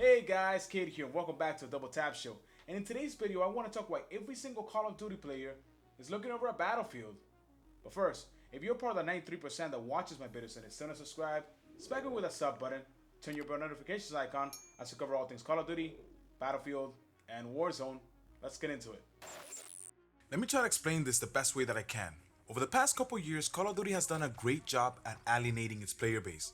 Hey guys, Kid here, and welcome back to the Double Tap Show. And in today's video, I want to talk why every single Call of Duty player is looking over a Battlefield. But first, if you're part of the 93% that watches my videos and is still not subscribed, smack it with a sub button, turn your bell notifications icon as we cover all things Call of Duty, Battlefield, and Warzone. Let's get into it. Let me try to explain this the best way that I can. Over the past couple years, Call of Duty has done a great job at alienating its player base.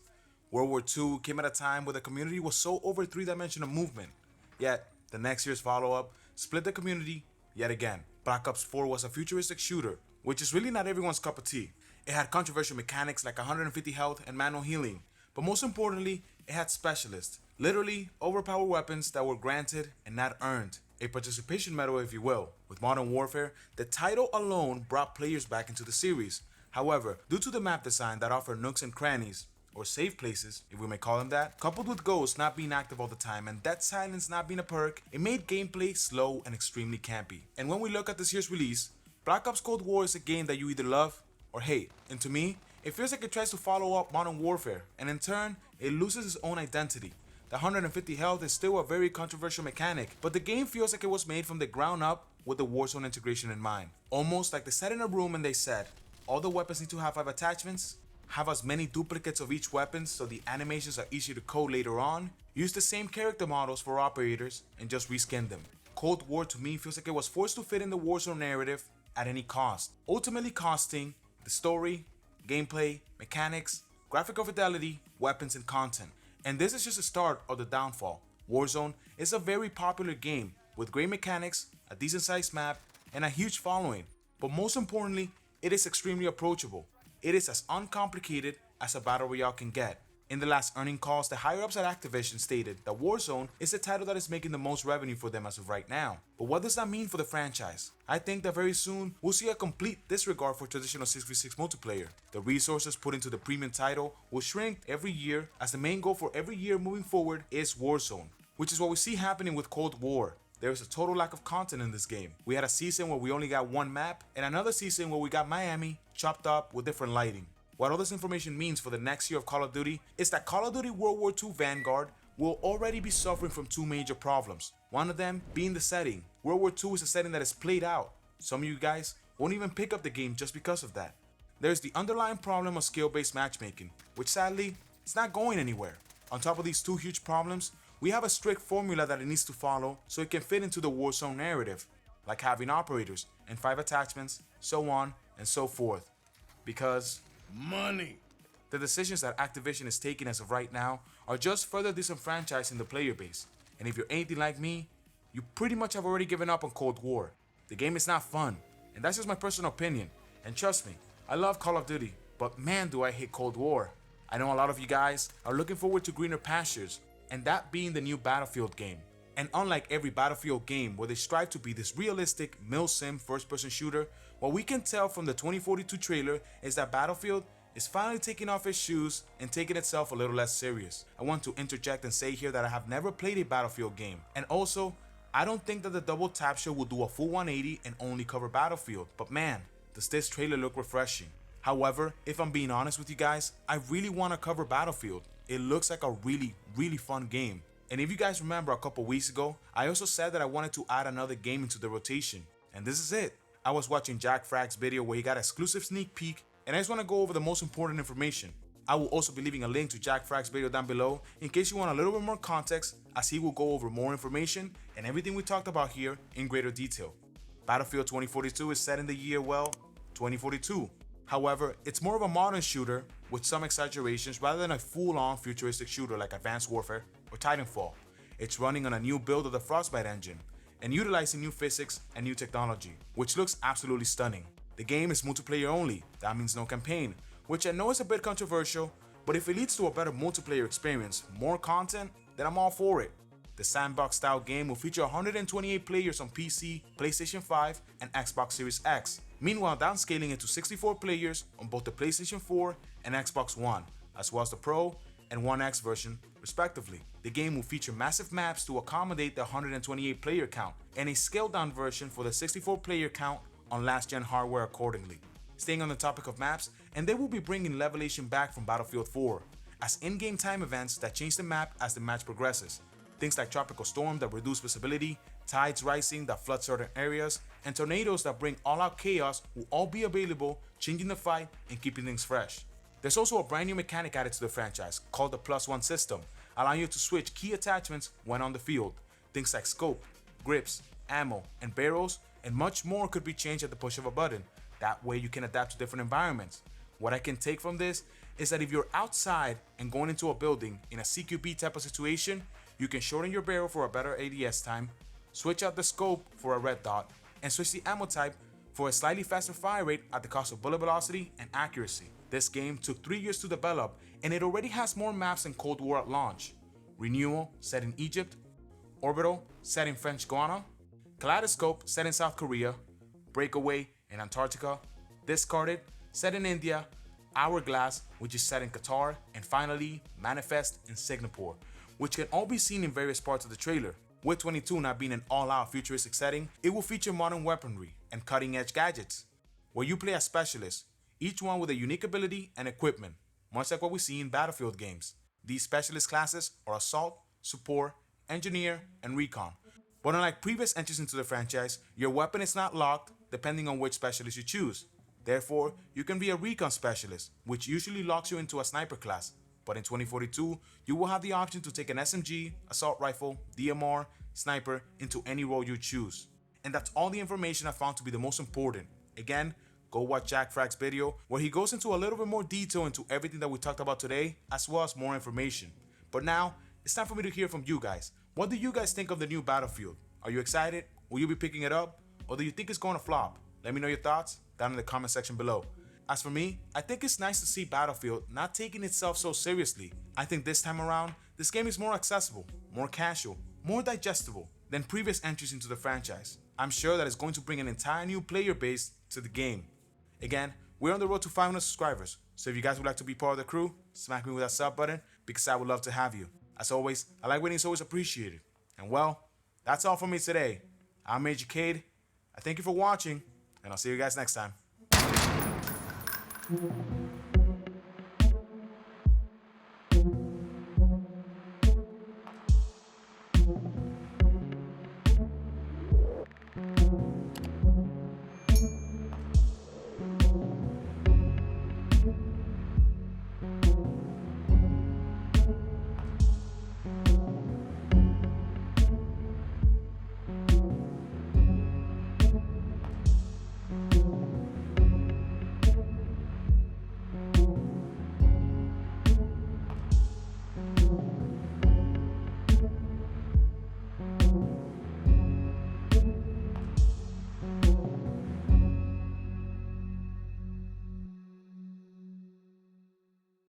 World War II came at a time where the community was so over three-dimensional movement. Yet, the next year's follow-up split the community yet again. Black Ops 4 was a futuristic shooter, which is really not everyone's cup of tea. It had controversial mechanics like 150 health and manual healing, but most importantly, it had specialists, literally overpowered weapons that were granted and not earned. A participation medal, if you will. With Modern Warfare, the title alone brought players back into the series. However, due to the map design that offered nooks and crannies, or safe places, if we may call them that, coupled with ghosts not being active all the time and dead silence not being a perk, it made gameplay slow and extremely campy. And when we look at this year's release, Black Ops Cold War is a game that you either love or hate. And to me, it feels like it tries to follow up Modern Warfare, and in turn, it loses its own identity. The 150 health is still a very controversial mechanic, but the game feels like it was made from the ground up with the Warzone integration in mind. Almost like they sat in a room and they said, all the weapons need to have 5 attachments, have as many duplicates of each weapon so the animations are easier to code later on, use the same character models for operators, and just reskin them. Cold War to me feels like it was forced to fit in the Warzone narrative at any cost, ultimately costing the story, gameplay, mechanics, graphical fidelity, weapons, and content. And this is just the start of the downfall. Warzone is a very popular game with great mechanics, a decent sized map, and a huge following, but most importantly, it is extremely approachable. It is as uncomplicated as a battle royale can get. In the last earning calls, the higher ups at Activision stated that Warzone is the title that is making the most revenue for them as of right now. But what does that mean for the franchise? I think that very soon we'll see a complete disregard for traditional 6v6 multiplayer. The resources put into the premium title will shrink every year, as the main goal for every year moving forward is Warzone, which is what we see happening with Cold War. There is a total lack of content in this game. We had a season where we only got one map, and another season where we got Miami chopped up with different lighting. What all this information means for the next year of Call of Duty is that Call of Duty World War II Vanguard will already be suffering from 2 major problems. One of them being the setting. World War II is a setting that is played out. Some of you guys won't even pick up the game just because of that. There's the underlying problem of skill-based matchmaking, which sadly, it's not going anywhere. On top of these 2 huge problems, we have a strict formula that it needs to follow so it can fit into the Warzone narrative, like having operators and 5 attachments, so on and so forth. Because money. The decisions that Activision is taking as of right now are just further disenfranchising the player base. And if you're anything like me, you pretty much have already given up on Cold War. The game is not fun, and that's just my personal opinion. And trust me, I love Call of Duty, but man do I hate Cold War. I know a lot of you guys are looking forward to greener pastures, and that being the new Battlefield game. And unlike every Battlefield game where they strive to be this realistic mil-sim first-person shooter, what we can tell from the 2042 trailer is that Battlefield is finally taking off its shoes and taking itself a little less serious. I want to interject and say here that I have never played a Battlefield game, and also, I don't think that the Double Tap Show will do a full 180 and only cover Battlefield, but man, does this trailer look refreshing. However, if I'm being honest with you guys, I really want to cover Battlefield. It looks like a really fun game. And if you guys remember a couple weeks ago, I also said that I wanted to add another game into the rotation. And this is it. I was watching Jackfrags' video where he got an exclusive sneak peek, and I just want to go over the most important information. I will also be leaving a link to Jackfrags' video down below in case you want a little bit more context, as he will go over more information and everything we talked about here in greater detail. Battlefield 2042 is set in the year, well, 2042. However, it's more of a modern shooter with some exaggerations rather than a full-on futuristic shooter like Advanced Warfare or Titanfall. It's running on a new build of the Frostbite engine and utilizing new physics and new technology, which looks absolutely stunning. The game is multiplayer only, that means no campaign, which I know is a bit controversial, but if it leads to a better multiplayer experience, more content, then I'm all for it. The sandbox style game will feature 128 players on PC, PlayStation 5, and Xbox Series X. Meanwhile, downscaling it to 64 players on both the PlayStation 4 and Xbox One, as well as the Pro and One X version, respectively. The game will feature massive maps to accommodate the 128 player count, and a scaled down version for the 64 player count on last gen hardware accordingly. Staying on the topic of maps, and they will be bringing Levelation back from Battlefield 4, as in-game time events that change the map as the match progresses. Things like tropical storms that reduce visibility, tides rising that flood certain areas, and tornadoes that bring all-out chaos will all be available, changing the fight and keeping things fresh. There's also a brand new mechanic added to the franchise called the +1 system, allowing you to switch key attachments when on the field. Things like scope, grips, ammo, and barrels, and much more could be changed at the push of a button. That way you can adapt to different environments. What I can take from this is that if you're outside and going into a building in a CQB type of situation, you can shorten your barrel for a better ADS time, switch out the scope for a red dot, and switch the ammo type for a slightly faster fire rate at the cost of bullet velocity and accuracy. This game took 3 years to develop, and it already has more maps than Cold War at launch. Renewal, set in Egypt, Orbital, set in French Guiana, Kaleidoscope, set in South Korea, Breakaway in Antarctica, Discarded, set in India, Hourglass, which is set in Qatar, and finally, Manifest in Singapore, which can all be seen in various parts of the trailer. With 22 not being an all-out futuristic setting, it will feature modern weaponry and cutting-edge gadgets, where you play as specialists, each one with a unique ability and equipment, much like what we see in Battlefield games. These specialist classes are Assault, Support, Engineer, and Recon. But unlike previous entries into the franchise, your weapon is not locked depending on which specialist you choose. Therefore, you can be a Recon specialist, which usually locks you into a sniper class. But in 2042, you will have the option to take an SMG, assault rifle, DMR, sniper into any role you choose. And that's all the information I found to be the most important. Again, go watch Jackfrags' video where he goes into a little bit more detail into everything that we talked about today, as well as more information. But now, it's time for me to hear from you guys. What do you guys think of the new Battlefield? Are you excited? Will you be picking it up? Or do you think it's going to flop? Let me know your thoughts down in the comment section below. As for me, I think it's nice to see Battlefield not taking itself so seriously. I think this time around, this game is more accessible, more casual, more digestible than previous entries into the franchise. I'm sure that it's going to bring an entire new player base to the game. Again, we're on the road to 500 subscribers, so if you guys would like to be part of the crew, smack me with that sub button because I would love to have you. As always, I like when it's always appreciated. And well, that's all for me today. I'm Major Cade. I thank you for watching, and I'll see you guys next time.